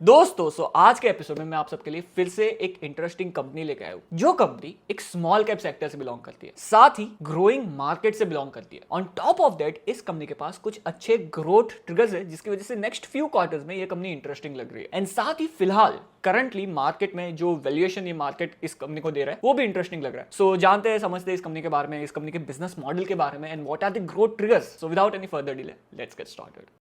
दोस्तों आज के एपिसोड में मैं आप सबके लिए फिर से एक इंटरेस्टिंग कंपनी लेके आया हूं जो कंपनी एक स्मॉल कैप सेक्टर से बिलोंग करती है, साथ ही ग्रोइंग मार्केट से बिलोंग करती है। ऑन टॉप ऑफ दैट इस कंपनी के पास कुछ अच्छे ग्रोथ ट्रिगर्स है जिसकी वजह से नेक्स्ट फ्यू क्वार्टर्स में ये कंपनी इंटरेस्टिंग लग रही है। एंड साथ ही फिलहाल करंटली मार्केट में जो वैल्यूएशन ये मार्केट इस कंपनी को दे रहा है वो भी इंटरेस्टिंग लग रहा है। सो जानते हैं, समझते हैं इस कंपनी के बारे में, इस कंपनी के बिजनेस मॉडल के बारे में and what are the growth triggers. So without any further delay let's get started.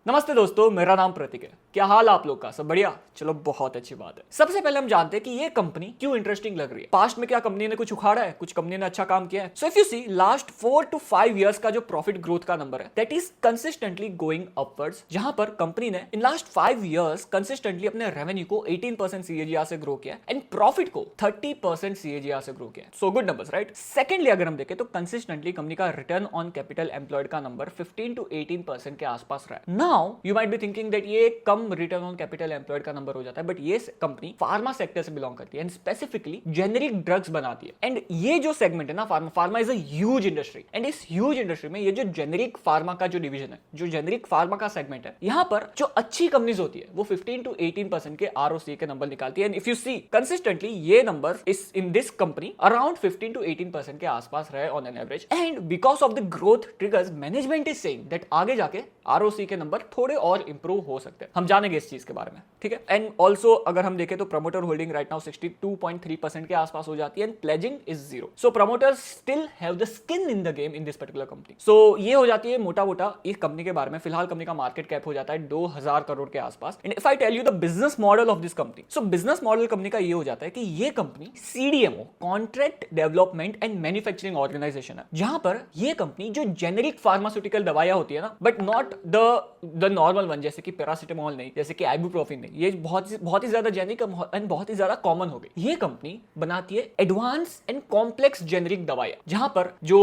नमस्ते दोस्तों, मेरा नाम प्रतीक है। क्या हाल आप लोग का? सब बढ़िया? चलो बहुत अच्छी बात है। सबसे पहले हम जानते हैं कि ये कंपनी क्यों इंटरेस्टिंग लग रही है। पास्ट में क्या कंपनी ने कुछ उखाड़ा है? कुछ कंपनी ने अच्छा काम किया है? So if you see last 4 to 5 years का जो प्रॉफिट ग्रोथ का नंबर है that is consistently going upwards, जहां पर कंपनी ने इन लास्ट 5 इयर्स कंसिस्टेंटली अपने रेवेन्यू को 18% CAGR से ग्रो किया एंड प्रॉफिट को 30% CAGR से ग्रो किया। So good numbers, right? Secondly अगर हम देखें तो कंसिस्टेंटली कंपनी का रिटर्न ऑन कैपिटल एम्प्लॉयड का नंबर 15 to 18% के आसपास रहा है। Now you might be thinking that ये कम रिटर्न ऑन कैपिटल एम्प्लॉयड का नंबर हो जाता है, बट ये कंपनी फार्मा सेक्टर से बिलोंग करती है एंड स्पेसिफिकली जेनेरिक ड्रग्स बनाती है। एंड ये जो सेगमेंट है ना, pharma is a huge industry and इस ह्यूज इंडस्ट्री में ये जो जेनेरिक फार्मा का जो डिवीजन है, जो जेनेरिक फार्मा का सेगमेंट है, यहां पर जो अच्छी कंपनीज होती है वो 15 to 18% के ROC के नंबर निकालती है। And if you see consistently ये नंबर इस in this company around 15 to 18% के आसपास रहे on an average. And because of the growth triggers management is saying that आगे जाके ROC के नंबर थोड़े और इंप्रूव हो सकते हैं। हम जानेंगे इस चीज के बारे में, ठीक है? एंड ऑल्सो अगर हम देखें तो प्रमोटर होल्डिंग राइट नाउ 62.3% के आसपास हो जाती है and pledging is 0। So promoters still have the skin in the game in this particular company. So ये हो जाती है मोटा मोटा इस कंपनी के बारे में। फिलहाल कंपनी का मार्केट कैप हो जाता है 2000 करोड़ के आसपास। And if I tell you the business model of this company, so business model company का ये हो जाता है कि ये company CDMO contract development and manufacturing organisation है, जहां पर ये कंपनी जो जेनेरिक फार्मास्यूटिकल दवाइयां होती है ना, but not the normal one, जैसे कि पैरासिटामोल नहीं, जैसे कि आइबुप्रोफेन नहीं, ये बहुत ही ज्यादा जेनेरिक एंड बहुत ही ज्यादा कॉमन हो गई। ये कंपनी बनाती है एडवांस एंड कॉम्प्लेक्स जेनेरिक दवाइयां, जहां पर जो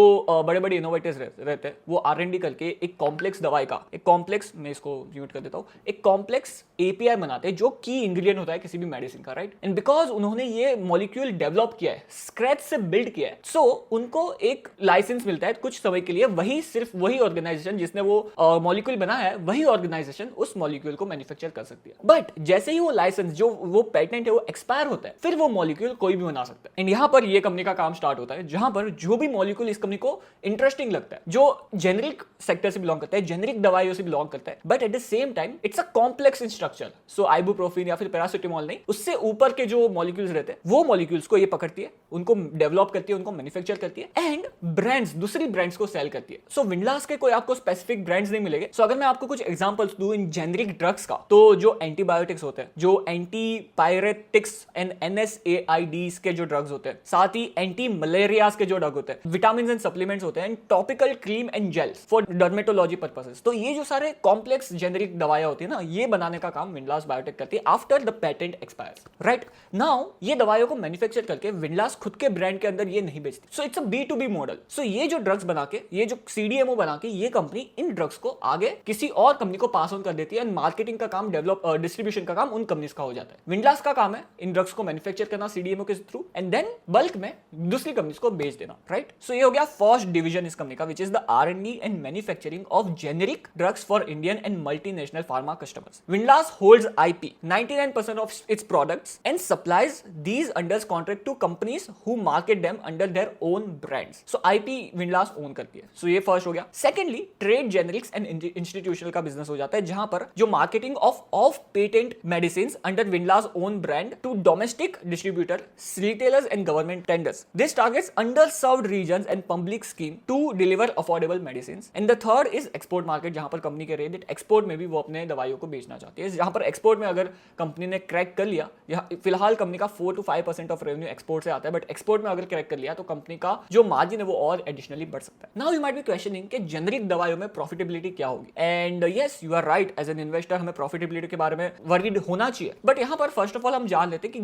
बड़े बड़े इनोवेटर्स रहते हैं वो R&D करके एक कॉम्प्लेक्स दवाई का एक कॉम्प्लेक्स, मैं इसको म्यूट कर देता हूं, एक कॉम्प्लेक्स API बनाते हैं जो की इंग्रेडिएंट होता है किसी भी मेडिसिन का, राइट? एंड बिकॉज उन्होंने ये मॉलिक्यूल डेवलप किया है, स्क्रैच से बिल्ड किया है, सो उनको एक लाइसेंस मिलता है कुछ समय के लिए। वही सिर्फ वही ऑर्गेनाइजेशन जिसने वो मॉलिक्यूल बनाया है, वही ऑर्गेनाइजेशन उस मॉलिक्यूल को मैन्युफैक्चर कर सकती है। बट जैसे ही वो लाइसेंस, जो वो पेटेंट है, वो एक्सपायर होता है, फिर वो मॉलिक्यूल कोई भी बना सकता है। एंड यहां पर ये कंपनी का काम स्टार्ट होता है, जहां पर जो भी मॉलिक्यूल इस कंपनी को इंटरेस्टिंग लगता है, जो जेनेरिक सेक्टर से बिलोंग करता है, जेनेरिक दवाइयों से बिलोंग करता है, but at the same time it's a complex in structure. So ibuprofen या फिर पैरासिटामोल नहीं, उससे ऊपर के जो मॉलिक्यूल्स रहते हैं वो मॉलिक्यूल्स को ये पकड़ती है, उनको डेवलप करती है, उनको मैन्युफैक्चर करती है एंड ब्रांड्स, दूसरी ब्रांड्स को सेल करती है। सो विंडलास के कोई आपको स्पेसिफिक ब्रांड्स नहीं मिलेंगे। सो अगर मैं आपको कुछ एग्जांपल्स दूं इन जेनेरिक ड्रग्स का, तो जो एंटीबायोटिक्स होते हैं, जो एंटीपायरेटिक्स एंड NSAIDs के जो ड्रग्स होते हैं, साथ ही एंटी मलेरियाज के जो ड्रग होते हैं, विटामिन एंड सप्लीमेंट्स होते हैं, topical cream and gels for dermatology purposes, तो ये जो सारे कॉम्प्लेक्स जेनेरिक दवाइयां होती है ना, ये बनाने का काम विंडलास बायोटेक करती है after the patent expires, right? Now ये दवाइयों को मैन्युफैक्चर करके विंडलास खुद के ब्रांड के अंदर ये नहीं बेचती। So it's a B2B model. सो ये जो ड्रग्स बना के, ये जो CDMO बना के, ये कंपनी इन ड्रग्स को आगे किसी और कंपनी को पास ऑन कर देती है एंड मार्केटिंग का काम, डिस्ट्रीब्यूशन का काम उन कंपनीज का हो जाता है। विंडलास का काम है इन ड्रग्स को मैन्युफैक्चर करना CDMO के थ्रू एंड देन बल्क में दूसरी कंपनीज को बेच देना, राइट? सो ये हो गया फर्स्ट डिवीजन इस कंपनी का, which is the R&D and manufacturing of generic drugs for Indian and multinational pharma customers. Windlas holds IP 99% of its products and supplies these under contract to companies who market them under their own brands. So IP Windlas own करती है। So ये first हो गया। Secondly trade generics and institutional का business हो जाता है, जहां पर जो marketing of patent medicine under Windlas own brand to domestic distributor, retailers and government tenders. This targets underserved regions and public scheme to deliver affordable medicine. And the third is export market, जहां पर company कह रही है export में भी वो अपने दवाइयों को बेचना चाहती है। जहां पर एक्सपोर्ट में अगर कंपनी ने क्रैक कर लिया, फिलहाल कंपनी का 4 to 5% ऑफ रेवेन्यू एक्सपोर्ट से आता है, बट एक्सपोर्ट में अगर क्रैक कर लिया तो कंपनी का जो मार्जिन है वो और एडिशनली बढ़ सकता है। Now you might be questioning कि जेनेरिक दवाइयों में प्रॉफिटेबिलिटी क्या होगी? And yes, you are right, as an investor हमें प्रॉफिटेबिलिटी के बारे में वरीड होना चाहिए। बट यहां पर फर्स्ट ऑफ ऑल हम जान लेते हैं कि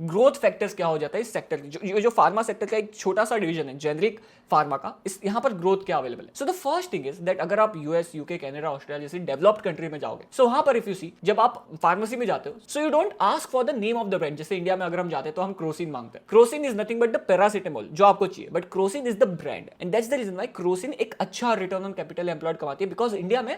ग्रोथ फैक्टर्स क्या हो जाता है इस सेक्टर की। जो फार्मा सेक्टर का एक छोटा सा डिवीजन है जेनेरिक फार्मा का, इस यहां पर ग्रोथ क्या अवेलेबल है? So the first thing is that अगर आप US, UK, कनाडा, ऑस्ट्रेलिया जैसे डेवलप्ड कंट्री में जाओगे, सो वहां पर इफ यू सी, जब आप फार्मेसी में जाते हो, so you don't ask for the name of the brand. जैसे इंडिया में अगर हम जाते हैं तो हम क्रोसिन मांगते हैं। Crocin is nothing but the paracetamol जो आपको चाहिए, but Crocin is the brand and that's the reason why Crocin एक अच्छा रिटर्न ऑन कैपिटल एम्प्लॉयड कमाती है, बिकॉज इंडिया में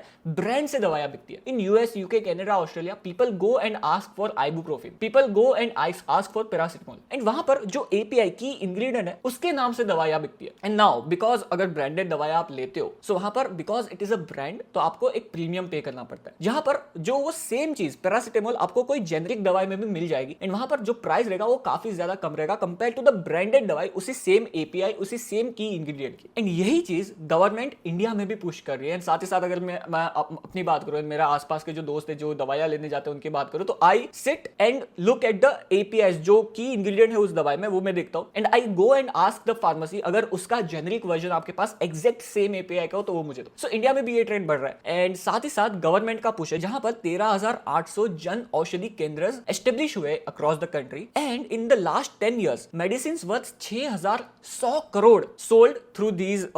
ब्रांड से दवाइयां बिकती है। In US, UK, Canada, Australia, people go and ask for ibuprofen, people go and ask for paracetamol, and वहां पर जो एपीआई की इंग्रेडिएंट है उसके नाम से दवाइयां बिकती है। एंड नाउ बिकॉज अगर ब्रांडेड दवाइयां आप लेते हो, सो वहां पर because it is a brand, तो आपको एक प्रीमियम पे करना पड़ता है। जहां पर जो वो सेम चीज पैरासिटामोल आपको कोई जेनरिक दवाई में भी मिल जाएगी, एंड वहां पर जो प्राइस रहेगा वो काफी ज्यादा कम रहेगा कंपेयर टू द ब्रांडेड दवाई उसी सेम एपीआई, उसी सेम की इंग्रेडिएंट की। एंड यही चीज गवर्नमेंट इंडिया में भी पुश कर रही है। एंड साथ ही साथ अगर मैं अपनी बात करूं, मेरा आसपास के जो दोस्त है जो दवाइयां लेने जाते हैं उनकी बात करूं, तो I sit and look at the API जो की इंग्रेडिएंट है उस दवाई में, वो मैं देखता हूं, and I go and ask the pharmacy अगर उसका जेनरिक वर्जन आपके पास एग्जैक्ट सेम एपीआई का हो तो वो मुझे दो। सो इंडिया में भी ये ट्रेंड बढ़ रहा है। एंड साथ ही साथ गवर्नमेंट का पुश है जहां पर 13,800 जन औषधि केंद्र एस्टेब्लिश हुए across the country, and in the last 10 years medicine worth 6,100 crore sold through these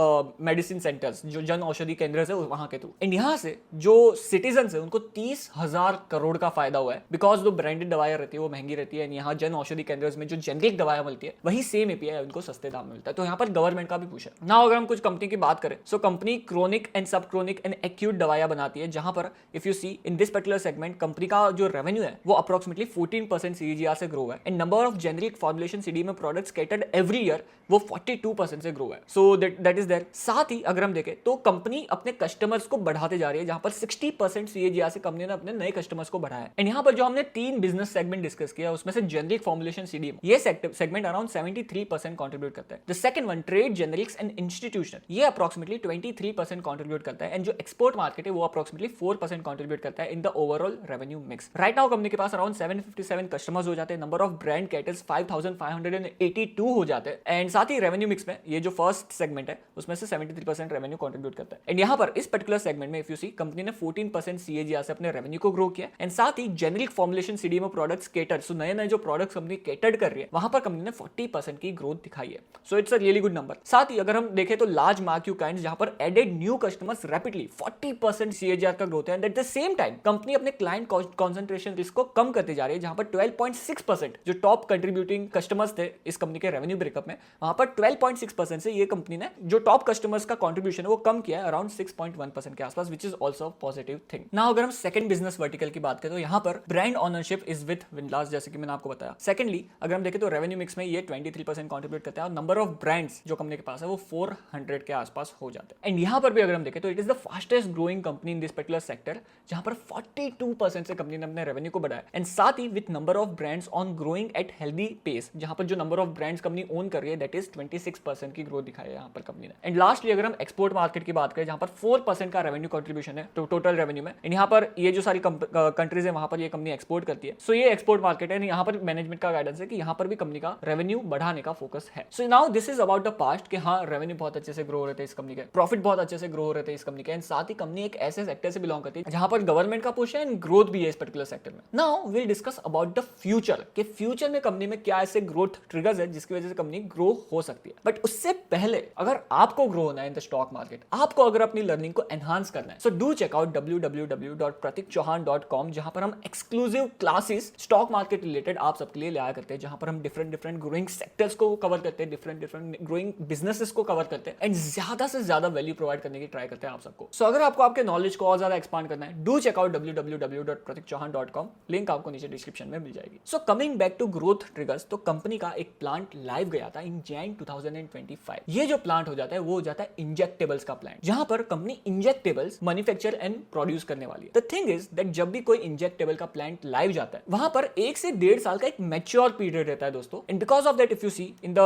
medicine centres, जो जन औषधि केंद्र है वहां के थ्रू। एंड यहां से जो सिटीजन है उनको 30,000 करोड़ का फायदा हुआ है, बिकॉज जो ब्रांडेड दवाइयां रहती है वो महंगी रहती है, यहाँ जन औषधि केंद्र में जो जेनरिक दवाइयां मिलती है वही सेम एपीआई उनको सस्ते दाम में मिलता है। तो यहाँ पर गवर्नमेंट का भी पुश है। ना अगर हम कुछ कंपनी की बात करें, so company chronic and sub chronic and acute दवाइयां बनाती है, जहां पर if you see in this particular segment company का जो रेवेन्यू है वो अप्रोक्सीमेटली 14% सीजीआर से ग्रो है, and number of generic formulation CDMA products catered every year वो 42% से ग्रो है। So that is there. साथ ही अगर हम देखें तो कंपनी अपने कस्टमर्स को बढ़ाते जा रही है, जहां पर 60% सीएजीआर से कंपनी ने अपने नए कस्टमर्स को बढ़ाया है। एंड यहाँ पर जो हमने 3 बिजनेस सेगमेंट डिस्कस किया उसमें से जेनरिक फॉर्मुलेशन सीडीएम ये सेगमेंट अराउंड 73% कंट्रीब्यूट करता है। The second one trade generics and institutional, ये अप्रोक्सीमेटली 23% कंट्रीब्यूट करता है, एंड जो एक्सपोर्ट मार्केट है वो अप्रोक्सीमेटली 4% कंट्रीब्यूट करता है in the overall revenue mix. Right now company के पास अराउंड 757 कस्टमर्स हो जाते हैं, नंबर ऑफ ब्रांड कैटल्स 5,582 हो जाते हैं, एंड साथ ही रेवेन्यू मिक्स में ये जो फर्स्ट सेगमेंट है उसमें से 73% रेवेन्यू कंट्रीब्यूट करता है। एंड यहाँ पर इस पर्टिकुलर सेगमेंट में इफ यू सी कंपनी ने 14% सीएजीआर से अपने रेवेन्यू को ग्रो किया, एंड साथ ही generic formulation CDMO products cater, so नए नए जो प्रोडक्ट्स कंपनी केटर्ड कर रही है वहां पर कंपनी ने 40% की ग्रोथ दिखाई है। So it's a really good number. साथ ही अगर हम देखें तो लार्ज मार्क्यू काइंड्स जहां पर added new customers rapidly 40% CAGR का ग्रोथ है, and at the same time company अपने क्लाइंट कॉन्सेंट्रेशन रिस्क को कम करते जा रही है, जहां पर 12.6% जो टॉप कंट्रीब्यूटिंग कस्टमर्स थे इस कंपनी के रेवेन्यू ब्रेकअप में, वहां पर 12.6% से ये कंपनी ने जो टॉप कस्टमर्स का कंट्रीब्यूशन है वो कम किया है अराउंड 6.1% के आसपास, which is also positive thing. Now अगर हम सेकंड बिजनेस वर्टिकल की बात करें तो यहाँ पर brand ownership is with Windlas, जैसे कि मैंने आपको बताया। सेकंडली अगर हम देखें तो रेवेन्यू मिक्स में ये 23% कंट्रीब्यूट करता है, और नंबर ऑफ ब्रांड्स जो कंपनी के पास है वो 400 के आसपास हो जाते हैं। एंड यहाँ पर भी अगर हम देखें तो it is the fastest growing company in this particular sector, जहां पर 42% से कंपनी ने अपने रेवेन्यू को बढ़ाया, एंड साथ ही with number of brands on growing at healthy pace, जहां पर जो number of brands company own कर रही है दैट इज 26% की ग्रोथ दिखाई है यहाँ पर कंपनी ने। एंड लास्टली अगर हम एक्सपोर्ट मार्केट की बात करें जहां पर 4% का रेवेन्यू कंट्रीब्यूशन है तो टोटल रेवेन्यू में, एंड यहाँ पर ये जो सारी कंट्रीज है वहां पर ये कंपनी एक्सपोर्ट करती है। सो ये एक्सपोर्ट मार्केट है, यहाँ पर मैनेजमेंट का गाइडेंस है कि यहाँ पर भी कंपनी का रेवेन्यू बढ़ाने का फोकस है। So now this is about the past कि हाँ रेवेन्यू बहुत अच्छे से ग्रो हो रहे थे इस कंपनी के, प्रॉफिट बहुत अच्छे से ग्रो हो रहे थे इस कंपनी के, एंड साथ ही कंपनी एक ऐसे सेक्टर से बिलोंग करती है जहां पर गवर्नमेंट का पुश है एंड ग्रोथ भी है इस पर्टिकुलर सेक्टर में। Now will discuss about the future कि फ्यूचर में कंपनी में क्या ऐसे ग्रोथ ट्रिगर्स है जिसकी वजह से कंपनी ग्रो हो सकती है। बट उससे पहले अगर आपको ग्रो होना है इन द स्टॉक मार्केट, आपको अगर अपनी लर्निंग को एनहांस करना है, so do check out www.pratikchauhan.com, जहां पर हम exclusive classes stock market related आप सबके लिए लाया करते हैं, जहां पर हम डिफरेंट ग्रोइंग सेक्टर्स को कवर करते हैं, डिफरेंट ग्रोइंग बिजनेसेस को कवर करते हैं, एंड ज्यादा से ज्यादा वैल्यू प्रोवाइड करने की ट्राई करते हैं आप सबको। सो अगर आपको आपके नॉलेज को और ज्यादा एक्सपांड करना है, do check out www.pratikchauhan.com, link आपको नीचे डिस्क्रिप्शन में मिल जाएगी। So coming back to growth triggers, तो कंपनी का एक प्लांट लाइव गया था इन जैन 2025। ये जो प्लांट हो जाता है वो हो जाता है इंजेक्टेबल्स का प्लांट, जहां पर company injectables manufacture and produce करने वाली है। द थिंग इज दैट जब भी कोई इंजेक्टेबल का प्लांट लाइव जाता है वहां पर 1 से 1.5 साल का एक मैच्योर पीरियड रहता है दोस्तों, and because of that if you see in the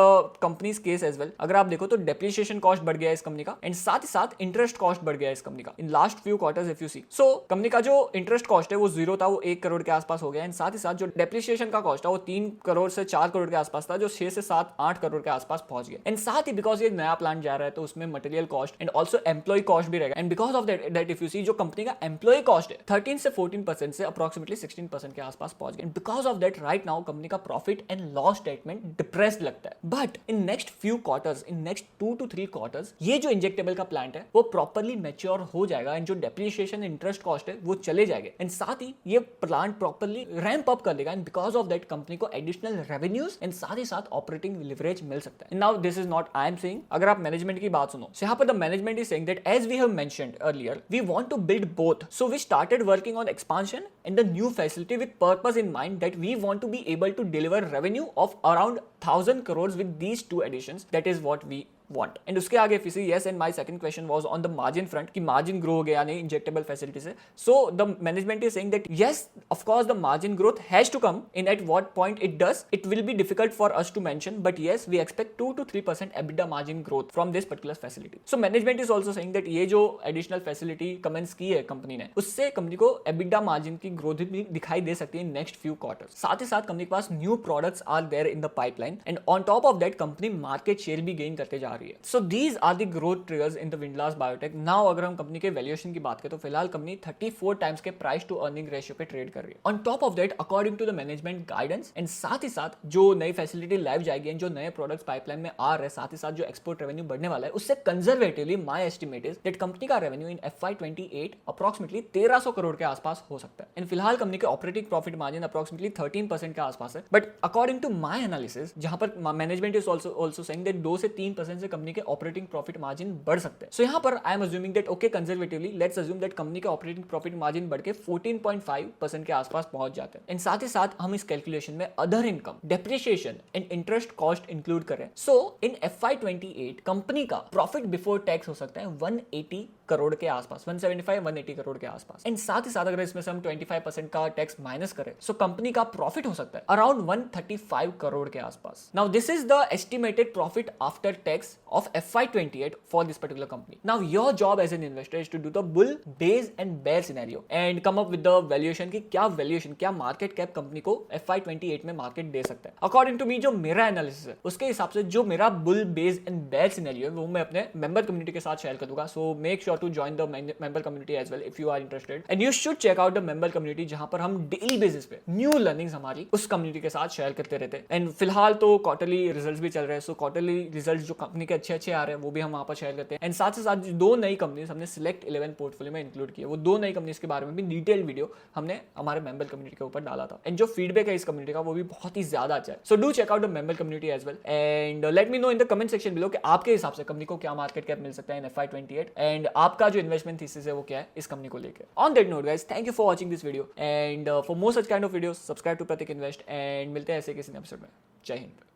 company's case as well, अगर आप देखो तो डेप्रिसिएशन कॉस्ट बढ़ गया है इस कंपनी का, एंड साथ ही साथ इंटरेस्ट कॉस्ट बढ़ गया है इस कंपनी का in last few quarters if you see. So company का जो इंटरेस्ट कॉस्ट है वो 0 था, वो 1 करोड़ के आसपास हो गया, एंड साथ ही साथ जो डेप्रिसिएशन का कॉस्ट था वो 3 करोड़ से 4 करोड़ के आसपास था, जो 6 से 7-8 करोड़ के आसपास पहुंच गया। एंड साथ ही बिकॉज ये नया प्लांट जा रहा है तो उसमें material cost and also employ cost भी रहेगा, and because of that if you see जो कंपनी का एम्प्लॉय कॉस्ट है 13 से 14% से अप्रोक्सीमेटली 16% के आसपास पहुंच गया, and because of that right now company का profit and loss statement depressed लगता है। But in next few quarters, in next 2 to 3 quarters, ये जो इंजेक्टेबल का प्लांट है वो प्रॉपर्ली मैच्योर हो जाएगा, एंड जो डेप्रिसिएशन इंटरेस्ट कॉस्ट है वो चले जाएंगे, एंड साथ ही ये प्लांट प्रॉपर्ली रैंप अप कर देगा, and because of that company को एडिशनल रेवेन्यूज एंड साथ ही साथ ऑपरेटिंग लिवरेज मिल सकता है। Now this is not I am saying, अगर आप मैनेजमेंट की बात सुनो, so यहाँ पर the management is saying that as we have mentioned earlier we want to build both. So we started working on expansion and the new facility with purpose in mind that we want to be able to deliver revenue of around 1,000 crores with these two additions. That is what we want. And उसके आगे फिर yes, and my second question was on the margin front कि margin grow हो गया नहीं injectable facility से. So the management is saying that yes, of course the margin growth has to come. In at what point it does, it will be difficult for us to mention, but yes, we expect 2 to 3% EBITDA margin growth from this particular facility. So management is also saying that ये जो additional facility commence की है company ने, उससे company को EBITDA margin की growth भी दिखाई दे सकती है in next few quarters. साथ ही साथ कंपनी के पास new products are there in the pipeline, and on top of that company market share भी gain करते जा रही है. So these are the growth triggers in the Windlass Biotech. Now अगर हम कंपनी के वैल्यूएशन की बात करें तो फिलहाल कंपनी 34 टाइम्स के प्राइस टू अर्निंग रेशियो पे ट्रेड कर रही है. On top of that according to the management guidance and साथ ही साथ जो नई फैसिलिटी लाइव जाएगी एंड जो नए प्रोडक्ट्स पाइपलाइन में आ रहे हैं, साथ ही साथ जो एक्सपोर्ट रेवेन्यू बढ़ने वाला है, उससे conservatively my estimate is that company का revenue in FY28 approximately 1300 crore के आसपास हो सकता है. एंड फिलहाल कंपनी के ऑपरेटिंग प्रॉफिट मार्जिन अप्रोक्सीमेटली 13% के आसपास है. But according to my analysis जहां पर management is also saying that 2 से 3% से कंपनी के ऑपरेटिंग प्रॉफिट मार्जिन बढ़ सकते हैं. सो यहाँ पर I am assuming that okay conservatively let's assume that company का ऑपरेटिंग प्रॉफिट मार्जिन बढ़ के 14.5% के आसपास पहुंच जाते हैं. एंड साथ ही साथ हम इस कैलकुलेशन में other income, depreciation and interest cost include करें. सो इन FY28 कंपनी का प्रॉफिट बिफोर टैक्स हो सकता है 180 करोड़ के आसपास, 175-180 करोड़ के आसपास. एंड साथ ही साथ अगर इसमें से हम 25% का टैक्स माइनस करें सो कंपनी का प्रॉफिट हो सकता है अराउंड 135 करोड़ के आसपास. Now this is the estimated profit after tax of FY28 for this particular company. Now your job as an investor is to do the bull, bear and bear scenario and come up with the valuation कि क्या valuation, क्या market cap company को FY28 में market दे सकता है. According to me जो मेरा analysis है उसके हिसाब से जो मेरा bull, bear and bear scenario है वो मैं अपने member community के साथ शेयर कर दूंगा. So make sure to join the member community as well if you are interested, and you should check out the member community जहां पर हम daily basis पे new learnings हमारी उस community के साथ शेयर करते रहते हैं. एंड फिलहाल तो क्वार्टरली रिजल्ट्स भी चल रहे हैं. सो क्वार्टरली रिजल्ट्स जो कंपनी के अच्छे आ रहे हैं वो भी हम वहां पर शेयर करते हैं. एंड साथ ही साथ 2 नई कंपनीज हमने सिलेक्ट 11 पोर्टफोलियो में इंक्लूड की है. वो 2 नई कंपनीज के बारे में भी डिटेल वीडियो हमने हमारे मेंबर कम्युनिटी के ऊपर डाला था. एंड जो फीडबैक है इस कम्युनिटी का वो भी बहुत ही ज्यादा अच्छा है. So do check out the member community as well and let me know in the comment section below कि आपके हिसाब से कंपनी को क्या मार्केट कैप मिल सकता है इन FY28 एंड आपका जो इन्वेस्टमेंट थीसिस है वो क्या है इस कंपनी को लेकर. On that note guys, thank you for watching this video and for more such kind of videos subscribe to Pratik invest and मिलते हैं ऐसे किसी एपिसोड में. जय हिंद.